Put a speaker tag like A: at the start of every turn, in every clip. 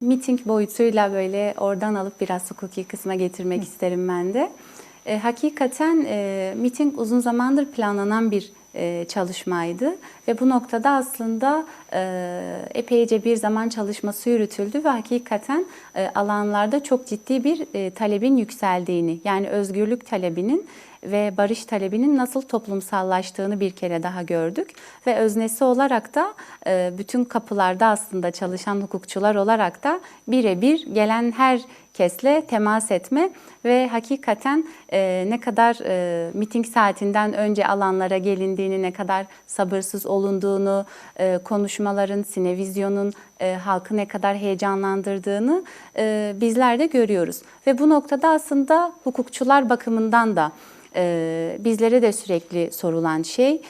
A: Miting boyutuyla böyle oradan alıp biraz hukuki kısma getirmek isterim ben de. Hakikaten miting uzun zamandır planlanan bir çalışmaydı ve bu noktada aslında epeyce bir zaman çalışması yürütüldü ve hakikaten alanlarda çok ciddi bir talebin yükseldiğini, yani özgürlük talebinin ve barış talebinin nasıl toplumsallaştığını bir kere daha gördük ve öznesi olarak da bütün kapılarda aslında çalışan hukukçular olarak da birebir gelen herkesle temas etme ve hakikaten ne kadar miting saatinden önce alanlara gelindiğini, ne kadar sabırsız olunduğunu, konuşmaların, sinevizyonun halkı ne kadar heyecanlandırdığını bizler de görüyoruz. Ve bu noktada aslında hukukçular bakımından da bizlere de sürekli sorulan şey,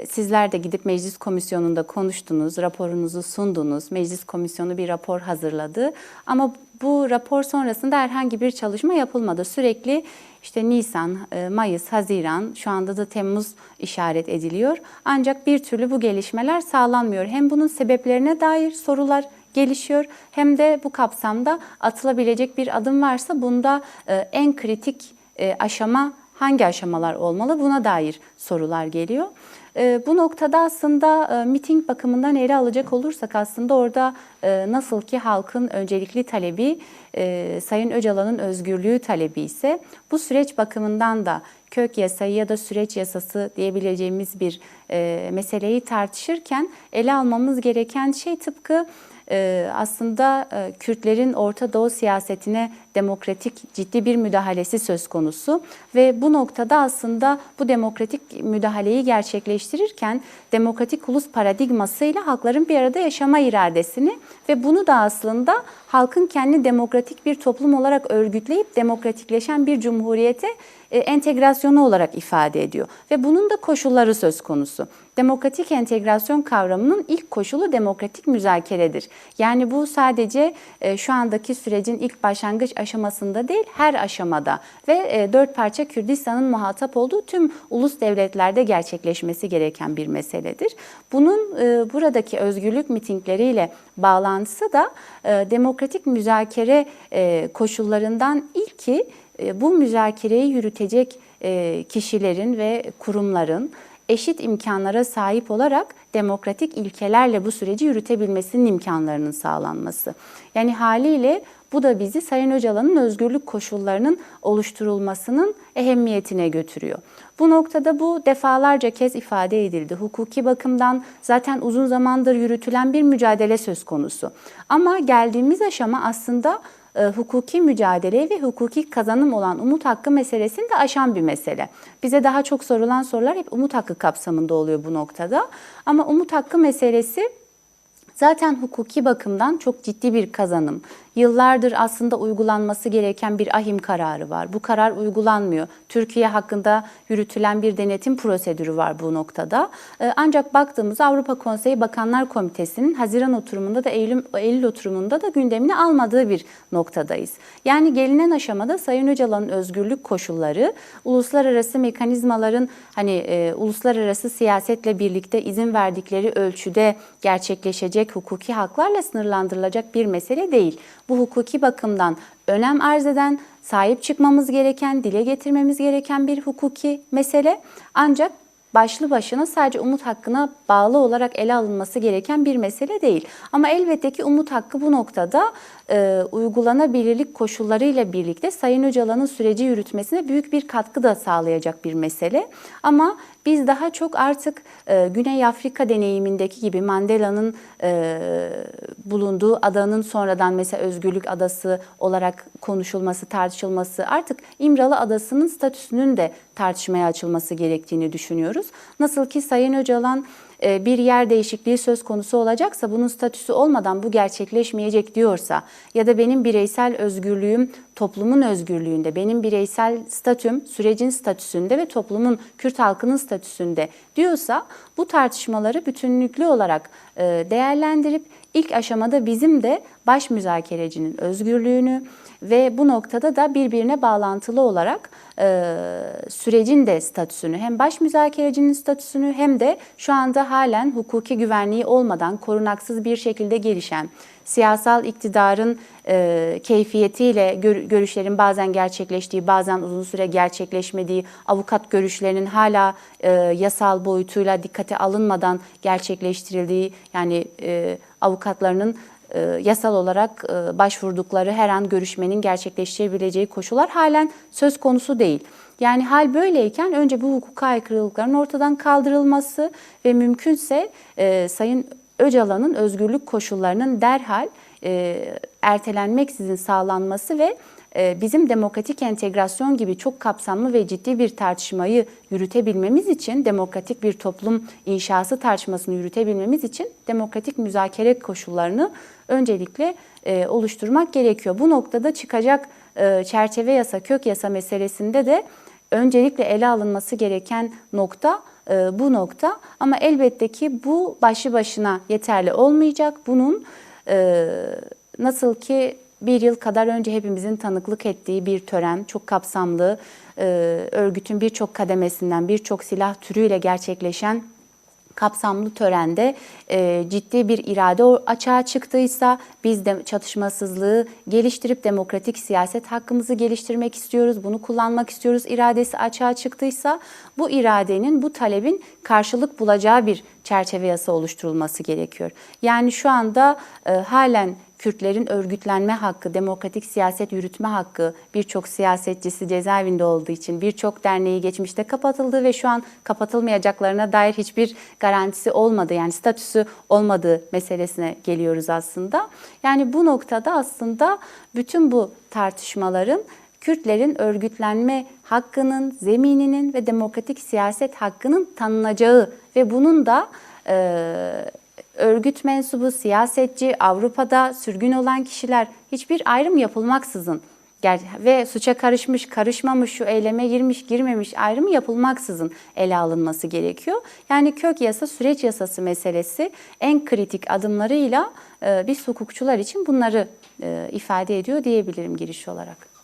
A: sizler de gidip meclis komisyonunda konuştunuz, raporunuzu sundunuz, meclis komisyonu bir rapor hazırladı ama bu rapor sonrasında herhangi bir çalışma yapılmadı. Sürekli işte Nisan, Mayıs, Haziran, şu anda da Temmuz işaret ediliyor. Ancak bir türlü bu gelişmeler sağlanmıyor. Hem bunun sebeplerine dair sorular gelişiyor hem de bu kapsamda atılabilecek bir adım varsa bunda en kritik aşama hangi aşamalar olmalı, buna dair sorular geliyor. Bu noktada aslında miting bakımından ele alacak olursak aslında orada nasıl ki halkın öncelikli talebi Sayın Öcalan'ın özgürlüğü talebi ise bu süreç bakımından da kök yasayı ya da süreç yasası diyebileceğimiz bir meseleyi tartışırken ele almamız gereken şey tıpkı aslında Kürtlerin Orta Doğu siyasetine demokratik ciddi bir müdahalesi söz konusu ve bu noktada aslında bu demokratik müdahaleyi gerçekleştirirken demokratik ulus paradigmasıyla halkların bir arada yaşama iradesini ve bunu da aslında halkın kendi demokratik bir toplum olarak örgütleyip demokratikleşen bir cumhuriyete entegrasyonu olarak ifade ediyor. Ve bunun da koşulları söz konusu. Demokratik entegrasyon kavramının ilk koşulu demokratik müzakeredir. Yani bu sadece şu andaki sürecin ilk başlangıç aşamasında değil, her aşamada ve dört parça Kürdistan'ın muhatap olduğu tüm ulus devletlerde gerçekleşmesi gereken bir meseledir. Bunun buradaki özgürlük mitingleriyle bağlantısı da demokratik müzakere koşullarından ilki bu müzakereyi yürütecek kişilerin ve kurumların eşit imkanlara sahip olarak demokratik ilkelerle bu süreci yürütebilmesinin imkanlarının sağlanması. Yani haliyle bu da bizi Sayın Öcalan'ın özgürlük koşullarının oluşturulmasının ehemmiyetine götürüyor. Bu noktada bu defalarca kez ifade edildi. Hukuki bakımdan zaten uzun zamandır yürütülen bir mücadele söz konusu. Ama geldiğimiz aşama aslında hukuki mücadele ve hukuki kazanım olan umut hakkı meselesini de aşan bir mesele. Bize daha çok sorulan sorular hep umut hakkı kapsamında oluyor bu noktada. Ama umut hakkı meselesi zaten hukuki bakımdan çok ciddi bir kazanım. Yıllardır aslında uygulanması gereken bir ahim kararı var. Bu karar uygulanmıyor. Türkiye hakkında yürütülen bir denetim prosedürü var bu noktada. Ancak baktığımızda Avrupa Konseyi Bakanlar Komitesi'nin Haziran oturumunda da Eylül oturumunda da gündemine almadığı bir noktadayız. Yani gelinen aşamada Sayın Öcalan'ın özgürlük koşulları uluslararası mekanizmaların uluslararası siyasetle birlikte izin verdikleri ölçüde gerçekleşecek hukuki haklarla sınırlandırılacak bir mesele değil. Bu hukuki bakımdan önem arz eden, sahip çıkmamız gereken, dile getirmemiz gereken bir hukuki mesele. Ancak başlı başına sadece umut hakkına bağlı olarak ele alınması gereken bir mesele değil. Ama elbette ki umut hakkı bu noktada uygulanabilirlik koşullarıyla birlikte Sayın Öcalan'ın süreci yürütmesine büyük bir katkı da sağlayacak bir mesele. Ama biz daha çok artık Güney Afrika deneyimindeki gibi Mandela'nın bulunduğu adanın sonradan mesela Özgürlük Adası olarak konuşulması, tartışılması, artık İmralı Adası'nın statüsünün de tartışmaya açılması gerektiğini düşünüyoruz. Nasıl ki Sayın Öcalan bir yer değişikliği söz konusu olacaksa bunun statüsü olmadan bu gerçekleşmeyecek diyorsa ya da benim bireysel özgürlüğüm toplumun özgürlüğünde, benim bireysel statüm sürecin statüsünde ve toplumun, Kürt halkının statüsünde diyorsa bu tartışmaları bütünlüklü olarak değerlendirip ilk aşamada bizim de baş müzakerecinin özgürlüğünü ve bu noktada da birbirine bağlantılı olarak sürecin de statüsünü, hem baş müzakerecinin statüsünü hem de şu anda halen hukuki güvenliği olmadan korunaksız bir şekilde gelişen, siyasal iktidarın keyfiyetiyle görüşlerin bazen gerçekleştiği, bazen uzun süre gerçekleşmediği, avukat görüşlerinin hala yasal boyutuyla dikkate alınmadan gerçekleştirildiği, yani avukatlarının yasal olarak başvurdukları her an görüşmenin gerçekleştirebileceği koşullar halen söz konusu değil. Yani hal böyleyken önce bu hukuka aykırılıkların ortadan kaldırılması ve mümkünse Sayın Öcalan'ın özgürlük koşullarının derhal ertelenmeksizin sağlanması ve bizim demokratik entegrasyon gibi çok kapsamlı ve ciddi bir tartışmayı yürütebilmemiz için, demokratik bir toplum inşası tartışmasını yürütebilmemiz için demokratik müzakere koşullarını öncelikle oluşturmak gerekiyor. Bu noktada çıkacak çerçeve yasa, kök yasa meselesinde de öncelikle ele alınması gereken nokta bu nokta. Ama elbette ki bu başlı başına yeterli olmayacak. Bunun nasıl ki bir yıl kadar önce hepimizin tanıklık ettiği bir tören, çok kapsamlı, örgütün birçok kademesinden, birçok silah türüyle gerçekleşen kapsamlı törende ciddi bir irade açığa çıktıysa, biz de çatışmasızlığı geliştirip demokratik siyaset hakkımızı geliştirmek istiyoruz, bunu kullanmak istiyoruz iradesi açığa çıktıysa, bu iradenin, bu talebin karşılık bulacağı bir çerçeve yasa oluşturulması gerekiyor. Yani şu anda halen Kürtlerin örgütlenme hakkı, demokratik siyaset yürütme hakkı, birçok siyasetçisi cezaevinde olduğu için birçok derneği geçmişte kapatıldı ve şu an kapatılmayacaklarına dair hiçbir garantisi olmadı, yani statüsü olmadığı meselesine geliyoruz aslında. Yani bu noktada aslında bütün bu tartışmaların Kürtlerin örgütlenme hakkının, zemininin ve demokratik siyaset hakkının tanınacağı ve bunun da örgüt mensubu, siyasetçi, Avrupa'da sürgün olan kişiler hiçbir ayrım yapılmaksızın ve suça karışmış, karışmamış, şu eyleme girmiş, girmemiş ayrımı yapılmaksızın ele alınması gerekiyor. Yani kök yasa, süreç yasası meselesi en kritik adımlarıyla biz hukukçular için bunları ifade ediyor diyebilirim giriş olarak.